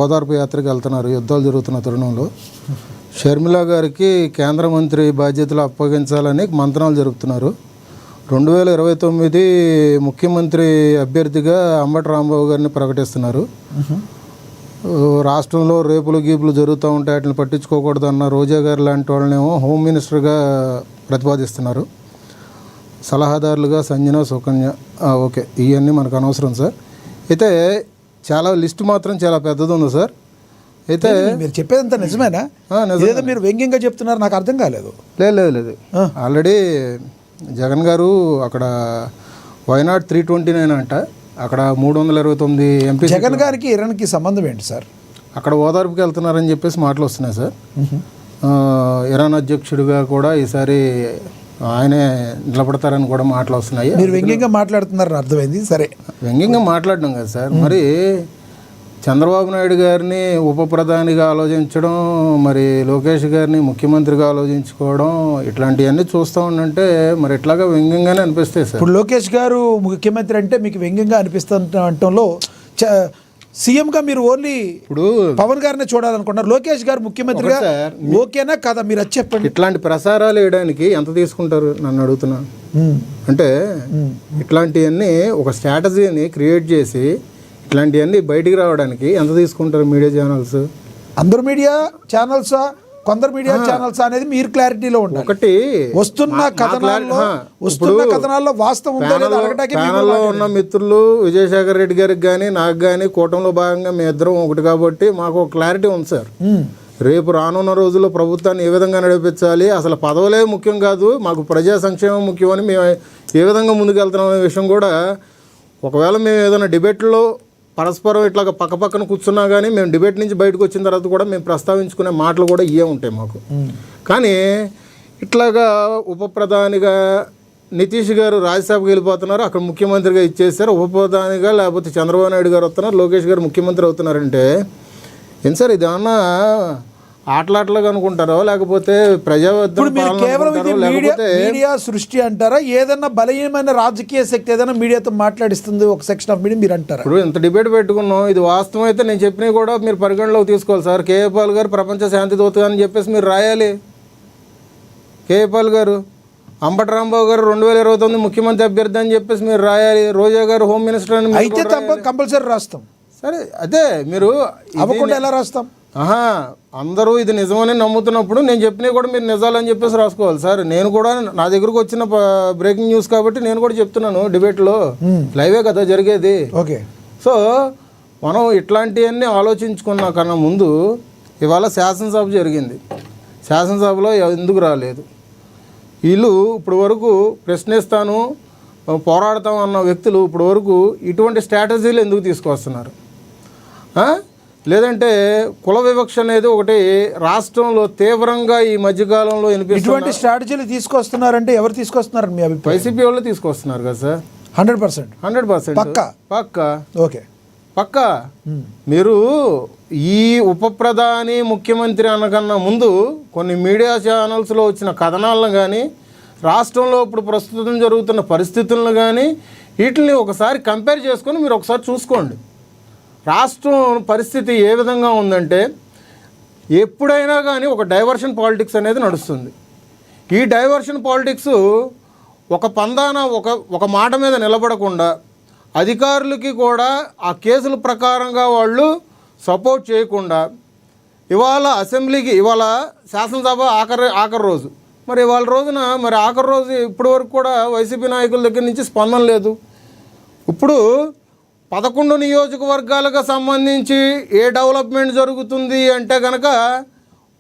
ఓదార్పు యాత్రకు వెళ్తున్నారు యుద్ధాలు జరుగుతున్న తరుణంలో. షర్మిల గారికి కేంద్ర మంత్రి బాధ్యతలు అప్పగించాలని మంత్రాలు జరుపుతున్నారు. 2029 ముఖ్యమంత్రి అభ్యర్థిగా అంబటి రాంబాబు గారిని ప్రకటిస్తున్నారు. రాష్ట్రంలో రేపులు గీపులు జరుగుతూ ఉంటాయి, వాటిని పట్టించుకోకూడదు అన్న రోజా గారు లాంటి వాళ్ళనేమో హోమ్ మినిస్టర్గా ప్రతిపాదిస్తున్నారు. సలహాదారులుగా సంజన, సుకన్య. ఓకే, ఇవన్నీ మనకు అనవసరం సార్. అయితే చాలా లిస్ట్ మాత్రం చాలా పెద్దది ఉంది సార్. అయితే మీరు చెప్పేదంతా నిజమేనా? నిజమే. మీరు వ్యంగ్యంగా చెప్తున్నారు, నాకు అర్థం కాలేదు. లేదు ఆల్రెడీ జగన్ గారు అక్కడ వైనాడ్ 329 అంట, అక్కడ 329 ఎంపీ. జగన్ గారికి ఇరాన్కి సంబంధం ఏంటి సార్? అక్కడ ఓదార్పుకి వెళ్తున్నారని చెప్పేసి మాటలు వస్తున్నాయి సార్. ఇరాన్ అధ్యక్షుడిగా కూడా ఈసారి ఆయనే నిలబడతారని కూడా మాటలు వస్తున్నాయి. మీరు వ్యంగ్యంగా మాట్లాడుతున్నారని అర్థమైంది. సరే, వ్యంగ్యంగా మాట్లాడడం కదా సార్. మరి చంద్రబాబు నాయుడు గారిని ఉప ప్రధానిగా ఆలోచించడం, మరి లోకేష్ గారిని ముఖ్యమంత్రిగా ఆలోచించుకోవడం, ఇట్లాంటివన్నీ చూస్తూ ఉండంటే మరి ఇట్లాగా వ్యంగ్యంగానే అనిపిస్తాయి సార్. ఇప్పుడు లోకేష్ గారు ముఖ్యమంత్రి అంటే మీకు వ్యంగ్యంగా అనిపిస్తుండటంలో సీఎంగా మీరు ఓన్లీ ఇప్పుడు పవన్ గారిని చూడాలనుకుంటున్నారు. లోకేష్ గారు ముఖ్యమంత్రిగా ఓకేనా కదా? మీరు అది చెప్పండి. ఇట్లాంటి ప్రసారాలు వేయడానికి ఎంత తీసుకుంటారు నన్ను అడుగుతున్నా. అంటే ఇట్లాంటివన్నీ ఒక స్ట్రాటజీని క్రియేట్ చేసి ఇట్లాంటివన్నీ బయటికి రావడానికి ఎంత తీసుకుంటారు మీడియా ఛానల్స్? అందరు మీడియా ఛానల్సా, కొందరు మీడియా ఛానల్స్ అనేది మీరు క్లారిటీలో ఉండాలి. ఒకటి వస్తున్న కథనాల్లో వాస్తవం ప్యానల్లో ఉన్న మిత్రులు విజయశేఖర్ రెడ్డి గారికి కానీ నాకు కానీ కూటమిలో భాగంగా మీ ఇద్దరం ఒకటి కాబట్టి మాకు ఒక క్లారిటీ ఉంది సార్. రేపు రానున్న రోజుల్లో ప్రభుత్వాన్ని ఏ విధంగా నడిపించాలి, అసలు పదవులే ముఖ్యం కాదు, మాకు ప్రజా సంక్షేమం ముఖ్యమని మేము ఏ విధంగా ముందుకెళ్తున్నాం అనే విషయం కూడా, ఒకవేళ మేము ఏదైనా డిబేట్లో పరస్పరం ఇట్లాగ పక్కపక్కన కూర్చున్నా కానీ మేము డిబేట్ నుంచి బయటకు వచ్చిన తర్వాత కూడా మేము ప్రస్తావించుకునే మాటలు కూడా ఇవే ఉంటాయి మాకు. కానీ ఇట్లాగా ఉప ప్రధానిగా నితీష్ గారు రాజ్యసభకి వెళ్ళిపోతున్నారు, అక్కడ ముఖ్యమంత్రిగా ఇచ్చేసారు. ఉప ప్రధానిగా లేకపోతే చంద్రబాబు నాయుడు గారు వస్తున్నారు, లోకేష్ గారు ముఖ్యమంత్రి అవుతున్నారంటే ఏం సార్ ఇది ఏమన్నా ఆటలాటలుగా అనుకుంటారో లేకపోతే మీడియా సృష్టి అంటారా? ఏదన్నా బలహీనమైన రాజకీయ శక్తి ఏదైనా మీడియాతో మాట్లాడిస్తుంది ఒక సెక్షన్ ఆఫ్ మీడియా మీరు అంటారా? ఇప్పుడు ఇంత డిబేట్ పెట్టుకున్నాం, ఇది వాస్తవం అయితే నేను చెప్పినవి కూడా మీరు పరిగణలోకి తీసుకోవాలి సార్. కేఏ పాల్ గారు ప్రపంచ శాంతి దూత అని చెప్పేసి మీరు రాయాలి. కేఏ పాల్ గారు, అంబటి రాంబాబు గారు 2029 ముఖ్యమంత్రి అభ్యర్థి అని చెప్పేసి మీరు రాయాలి. రోజా గారు హోమ్ మినిస్టర్ అని అయితే కంపల్సరీ రాస్తాం. సరే, అదే మీరు అవ్వకుండా ఎలా రాస్తాం? అందరూ ఇది నిజమని నమ్ముతున్నప్పుడు నేను చెప్పినవి కూడా మీరు నిజాలని చెప్పేసి రాసుకోవాలి సార్. నేను కూడా నా దగ్గరకు వచ్చిన బ్రేకింగ్ న్యూస్ కాబట్టి నేను కూడా చెప్తున్నాను. డిబేట్లో లైవే కదా జరిగేది. ఓకే, సో మనం ఇట్లాంటివన్నీ ఆలోచించుకున్న కన్నా ముందు ఇవాళ శాసనసభ జరిగింది. శాసనసభలో ఎందుకు రాలేదు వీళ్ళు? ఇప్పుడు వరకు ప్రశ్నిస్తాను, పోరాడతాం అన్న వ్యక్తులు ఇప్పుడు వరకు ఇటువంటి స్ట్రాటజీలు ఎందుకు తీసుకొస్తున్నారు? లేదంటే కుల వివక్ష అనేది ఒకటి రాష్ట్రంలో తీవ్రంగా ఈ మధ్యకాలంలో ఇటువంటి స్ట్రాటజీలు తీసుకొస్తున్నారంటే ఎవరు తీసుకొస్తున్నారు మీ అభిప్రాయం? వైసీపీ వాళ్ళు తీసుకొస్తున్నారు కదా సార్. 100% పక్కా. ఓకే, పక్కా. మీరు ఈ ఉప ప్రధాని ముఖ్యమంత్రి అనకన్నా ముందు కొన్ని మీడియా ఛానల్స్లో వచ్చిన కథనాలను కానీ, రాష్ట్రంలో ఇప్పుడు ప్రస్తుతం జరుగుతున్న పరిస్థితులను కానీ వీటిని ఒకసారి కంపేర్ చేసుకొని మీరు ఒకసారి చూసుకోండి. రాష్ట్రం పరిస్థితి ఏ విధంగా ఉందంటే ఎప్పుడైనా కానీ ఒక డైవర్షన్ పాలిటిక్స్ అనేది నడుస్తుంది. ఈ డైవర్షన్ పాలిటిక్స్ ఒక పందాన ఒక మాట మీద నిలబడకుండా అధికారులకి కూడా ఆ కేసుల ప్రకారంగా వాళ్ళు సపోర్ట్ చేయకుండా ఇవాళ అసెంబ్లీకి, ఇవాళ శాసనసభ ఆఖరి రోజు, మరి ఇవాళ రోజున మరి ఆఖరి రోజు ఇప్పటి వరకు కూడా వైసీపీ నాయకుల దగ్గర నుంచి స్పందన లేదు. ఇప్పుడు 11 నియోజకవర్గాలకు సంబంధించి ఏ డెవలప్మెంట్ జరుగుతుంది అంటే కనుక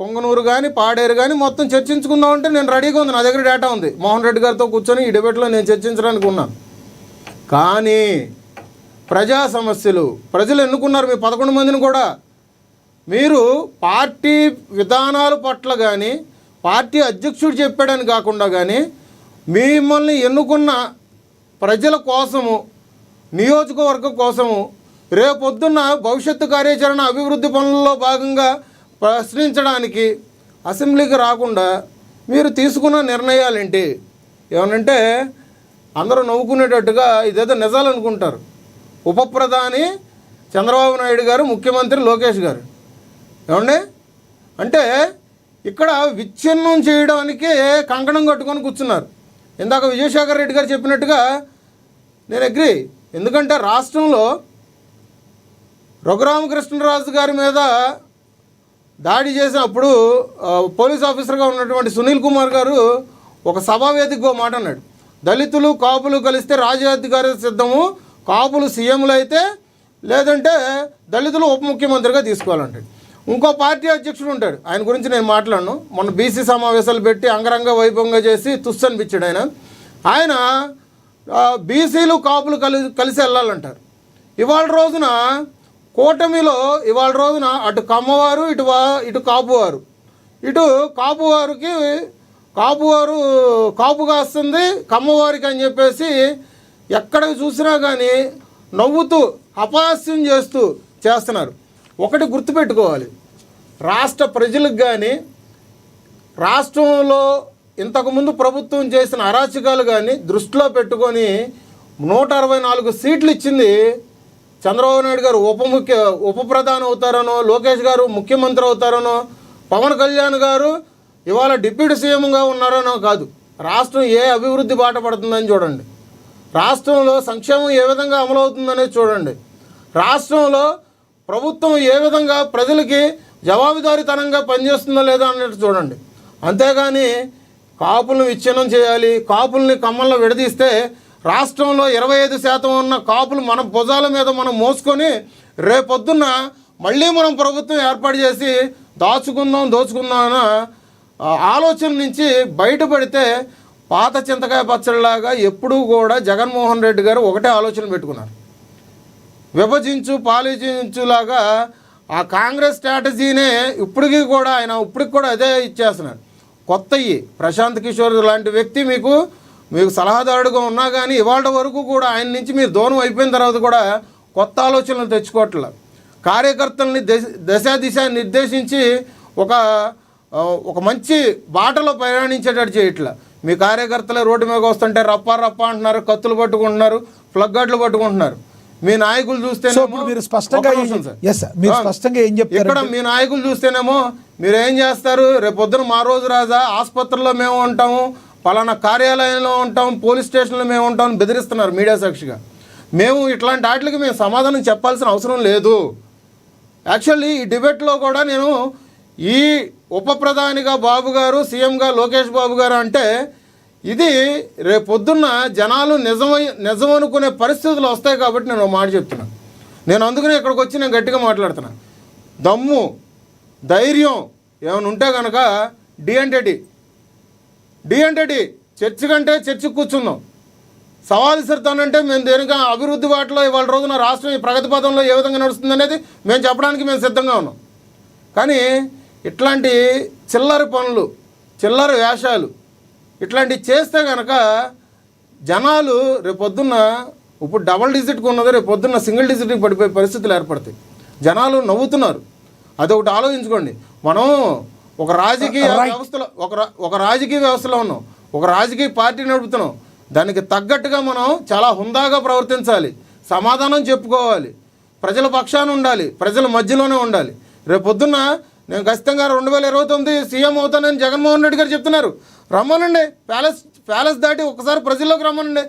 పొంగనూరు కానీ పాడేరు కానీ మొత్తం చర్చించుకుందామంటే నేను రెడీగా ఉంది, నా దగ్గర డేటా ఉంది. మోహన్ రెడ్డి గారితో కూర్చొని ఈ డిబేట్లో నేను చర్చించడానికి ఉన్నాను. కానీ ప్రజా సమస్యలు ప్రజలు ఎన్నుకున్నారు మీ 11 మందిని కూడా. మీరు పార్టీ విధానాల పట్ల కానీ పార్టీ అధ్యక్షుడు చెప్పాడని కాకుండా కానీ మిమ్మల్ని ఎన్నుకున్న ప్రజల కోసము, నియోజకవర్గం కోసము, రేపొద్దున్న భవిష్యత్తు కార్యాచరణ అభివృద్ధి పనుల్లో భాగంగా ప్రశ్నించడానికి అసెంబ్లీకి రాకుండా మీరు తీసుకున్న నిర్ణయాలేంటి? ఏమనంటే అందరూ నవ్వుకునేటట్టుగా ఇదేదో నిజాలు అనుకుంటారు. ఉప ప్రధాని చంద్రబాబు నాయుడు గారు, ముఖ్యమంత్రి లోకేష్ గారు. ఏమండి అంటే ఇక్కడ విచ్ఛిన్నం చేయడానికి కంకణం కట్టుకొని కూర్చున్నారు. ఇందాక విజయసాగర్ రెడ్డి గారు చెప్పినట్టుగా నేను అగ్రి. ఎందుకంటే రాష్ట్రంలో రఘురామకృష్ణరాజు గారి మీద దాడి చేసినప్పుడు పోలీస్ ఆఫీసర్గా ఉన్నటువంటి సునీల్ కుమార్ గారు ఒక సభావేదికగా మాట అన్నాడు, దళితులు కాపులు కలిస్తే రాజ్యాధికారి సిద్ధము, కాపులు సీఎంలు అయితే లేదంటే దళితులు ఉప ముఖ్యమంత్రిగా తీసుకోవాలంటే. ఇంకో పార్టీ అధ్యక్షుడు ఉంటాడు, ఆయన గురించి నేను మాట్లాడను. మొన్న బీసీ సమావేశాలు పెట్టి అంగరంగ వైభవంగా చేసి తుస్సు అనిపించాడు ఆయన బీసీలు కాపులు కలిసి వెళ్ళాలంటారు. ఇవాళ రోజున కూటమిలో అటు కమ్మవారు ఇటు కాపువారు, కాపు కాస్తుంది కమ్మవారికి అని చెప్పేసి ఎక్కడ చూసినా కానీ నవ్వుతూ అపహాస్యం చేస్తున్నారు. ఒకటి గుర్తుపెట్టుకోవాలి, రాష్ట్ర ప్రజలకు కానీ రాష్ట్రంలో ఇంతకుముందు ప్రభుత్వం చేసిన అరాచకాలు కానీ దృష్టిలో పెట్టుకొని 164 సీట్లు ఇచ్చింది. చంద్రబాబు నాయుడు గారు ఉప ప్రధాని అవుతారనో, లోకేష్ గారు ముఖ్యమంత్రి అవుతారనో, పవన్ కళ్యాణ్ గారు ఇవాళ డిప్యూటీ సీఎంగా ఉన్నారనో కాదు. రాష్ట్రం ఏ అభివృద్ధి బాట పడుతుందని చూడండి, రాష్ట్రంలో సంక్షేమం ఏ విధంగా అమలవుతుందనేది చూడండి, రాష్ట్రంలో ప్రభుత్వం ఏ విధంగా ప్రజలకి జవాబుదారీతనంగా పనిచేస్తుందో లేదో అన్నట్టు చూడండి. అంతేగాని కాపులను విచ్ఛిన్నం చేయాలి, కాపుల్ని కమ్మల్లో విడదీస్తే రాష్ట్రంలో 25% ఉన్న కాపులు మన భుజాల మీద మనం మోసుకొని రేపొద్దున్న మళ్ళీ మనం ప్రభుత్వం ఏర్పాటు చేసి దోచుకుందాం అన్న ఆలోచన నుంచి బయటపడితే పాత చింతకాయ పచ్చడిలాగా ఎప్పుడూ కూడా జగన్మోహన్ రెడ్డి గారు ఒకటే ఆలోచన పెట్టుకున్నారు, విభజించు పాలించులాగా. ఆ కాంగ్రెస్ స్ట్రాటజీనే ఇప్పటికి కూడా అదే ఇచ్చేస్తున్నారు. కొత్తవి ప్రశాంత్ కిషోర్ లాంటి వ్యక్తి మీకు సలహాదారుడుగా ఉన్నా కానీ ఇవాళ వరకు కూడా ఆయన నుంచి మీరు దూరం అయిపోయిన తర్వాత కూడా కొత్త ఆలోచనలు తెచ్చుకోవట్ల. కార్యకర్తల్ని దిశ నిర్దేశించి ఒక మంచి బాటలో ప్రయాణించేటట్టు చేయట్లా. మీ కార్యకర్తలే రోడ్డు మీద వస్తుంటే రప్ప అంటున్నారు, కత్తులు పట్టుకుంటున్నారు, ప్లగ్ గార్డులు పట్టుకుంటున్నారు. మీ నాయకులు చూస్తేనేమో ఇక్కడ మీ నాయకులు చూస్తేనేమో మీరు ఏం చేస్తారు, రేపొద్దున మా రోజు రాజా ఆసుపత్రిలో మేము ఉంటాము, పలానా కార్యాలయంలో ఉంటాం, పోలీస్ స్టేషన్లో మేము ఉంటామని బెదిరిస్తున్నారు మీడియా సాక్షిగా. మేము ఇట్లాంటి వాటికి మేము సమాధానం చెప్పాల్సిన అవసరం లేదు. యాక్చువల్లీ ఈ డిబేట్లో కూడా నేను ఈ ఉప ప్రధానిగా బాబు గారు, సీఎంగా లోకేష్ బాబు గారు అంటే ఇది రేపొద్దున్న జనాలు నిజం అనుకునే పరిస్థితులు వస్తాయి కాబట్టి నేను మాట చెప్తున్నాను. నేను అందుకనే ఇక్కడికి వచ్చి నేను గట్టిగా మాట్లాడుతున్నాను. దమ్ము ధైర్యం ఏమైనా ఉంటే కనుక డి చర్చి కంటే చర్చికి కూర్చుందాం. సవాల్ ఇస్తానంటే మేము దేనిగా అభివృద్ధి బాటలో ఇవాళ రోజున రాష్ట్రం ఈ ప్రగతి పథంలో ఏ విధంగా నడుస్తుంది అనేది మేము చెప్పడానికి మేము సిద్ధంగా ఉన్నాం. కానీ ఇట్లాంటి చిల్లర పనులు, చిల్లర వేషాలు ఇట్లాంటివి చేస్తే కనుక జనాలు రేపొద్దున్న ఇప్పుడు డబల్ డిజిట్కి ఉన్నది రేపొద్దున్న సింగిల్ డిజిట్కి పడిపోయే పరిస్థితులు ఏర్పడతాయి. జనాలు నవ్వుతున్నారు, అదొకటి ఆలోచించుకోండి. మనం ఒక రాజకీయ వ్యవస్థలో ఉన్నాం, ఒక రాజకీయ పార్టీ నడుపుతున్నాం. దానికి తగ్గట్టుగా మనం చాలా హుందాగా ప్రవర్తించాలి, సమాధానం చెప్పుకోవాలి, ప్రజల పక్షాన ఉండాలి, ప్రజల మధ్యలోనే ఉండాలి. రేపొద్దున్న నేను ఖచ్చితంగా 2029 సీఎం అవుతానని జగన్మోహన్ రెడ్డి గారు చెప్తున్నారు. రమ్మనండి, ప్యాలెస్ దాటి ఒకసారి ప్రజల్లోకి రమ్మనండి,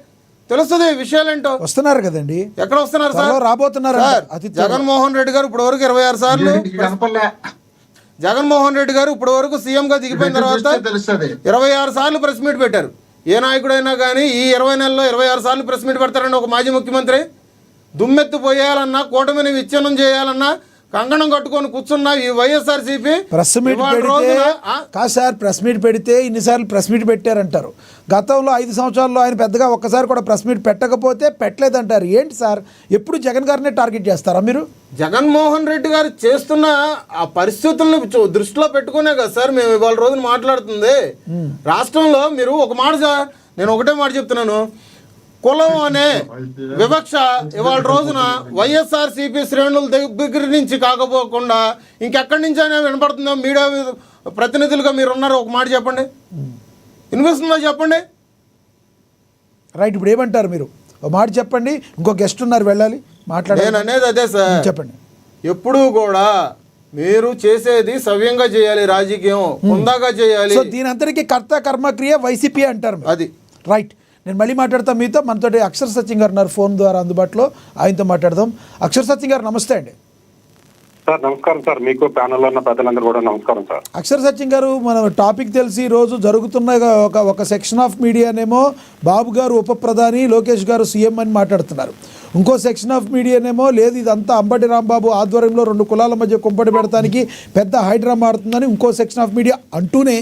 తెలుస్తుంది విషయాలేంటో. వస్తున్నారు కదండి, ఎక్కడ వస్తున్నారు సార్? రాబోతున్నారు. జగన్మోహన్ రెడ్డి గారు ఇప్పుడు వరకు 26 సార్లు జగన్మోహన్ రెడ్డి గారు ఇప్పుడు వరకు సీఎంగా దిగిపోయిన తర్వాత 26 సార్లు ప్రెస్ మీట్ పెట్టారు. ఏ నాయకుడైనా కానీ ఈ 20 నెలల్లో 26 సార్లు ప్రెస్ మీట్ పెడతారండి ఒక మాజీ ముఖ్యమంత్రి. దుమ్మెత్తి పోయాలన్నా, కూటమిని విచ్ఛిన్నం చేయాలన్నా కంగణం కట్టుకొని కూర్చున్న ఈ వైఎస్ఆర్సీపీ ప్రెస్ మీట్ కాదు సార్. ప్రెస్ మీట్ పెడితే ఇన్నిసార్లు ప్రెస్ మీట్ పెట్టారంటారు. గతంలో 5 సంవత్సరాల్లో ఆయన పెద్దగా ఒక్కసారి కూడా ప్రెస్ మీట్ పెట్టకపోతే పెట్టలేదంటారు. ఏంటి సార్, ఎప్పుడు జగన్ గారినే టార్గెట్ చేస్తారా మీరు? జగన్మోహన్ రెడ్డి గారు చేస్తున్న ఆ పరిస్థితులను దృష్టిలో పెట్టుకునే కదా సార్ మేము ఇవాళ రోజున మాట్లాడుతుంది. రాష్ట్రంలో మీరు ఒక మాట సార్, నేను ఒకటే మాట చెప్తున్నాను, కులం అనే వివక్ష ఇవాళ రోజున వైఎస్ఆర్సీపీ శ్రేణుల దగ్గర నుంచి కాకపోకుండా ఇంకెక్కడి నుంచి అయినా వినపడుతుందో మీడియా ప్రతినిధులుగా మీరు ఉన్నారు. ఒక మాట చెప్పండి, వినిపిస్తుందో చెప్పండి. రైట్, ఇప్పుడు ఏమంటారు మీరు? ఒక మాట చెప్పండి, ఇంకో గెస్ట్ ఉన్నారు, వెళ్ళాలి. నేను అనేది అదే సార్. చెప్పండి. ఎప్పుడూ కూడా మీరు చేసేది సవ్యంగా చేయాలి, రాజకీయం హుందాగా చేయాలి. సో దీని అంతటికీ కర్త కర్మక్రియ వైసీపీ అంటారు మీరు. అది రైట్. నేను మళ్ళీ మాట్లాడతాం మీతో. మనతోటి అక్షర సత్యం గారు ఉన్నారు ఫోన్ ద్వారా అందుబాటులో, ఆయనతో మాట్లాడదాం. అక్షర సత్యం గారు నమస్తే అండి. సార్ నమస్కారం సార్, మీకు ప్యానల్లో ఉన్న పెద్దలందరూ కూడా నమస్కారం సార్. అక్షర సత్యం గారు, మన టాపిక్ తెలిసి ఈరోజు జరుగుతున్న ఒక సెక్షన్ ఆఫ్ మీడియానేమో బాబు గారు ఉప ప్రధాని, లోకేష్ గారు సీఎం అని మాట్లాడుతున్నారు. ఇంకో సెక్షన్ ఆఫ్ మీడియానేమో లేదు ఇదంతా అంబటి రాంబాబు ఆధ్వర్యంలో 2 కులాల మధ్య కుంపటి పెడతానికి పెద్ద హైడ్రా మారుతుందని ఇంకో సెక్షన్ ఆఫ్ మీడియా అంటూనే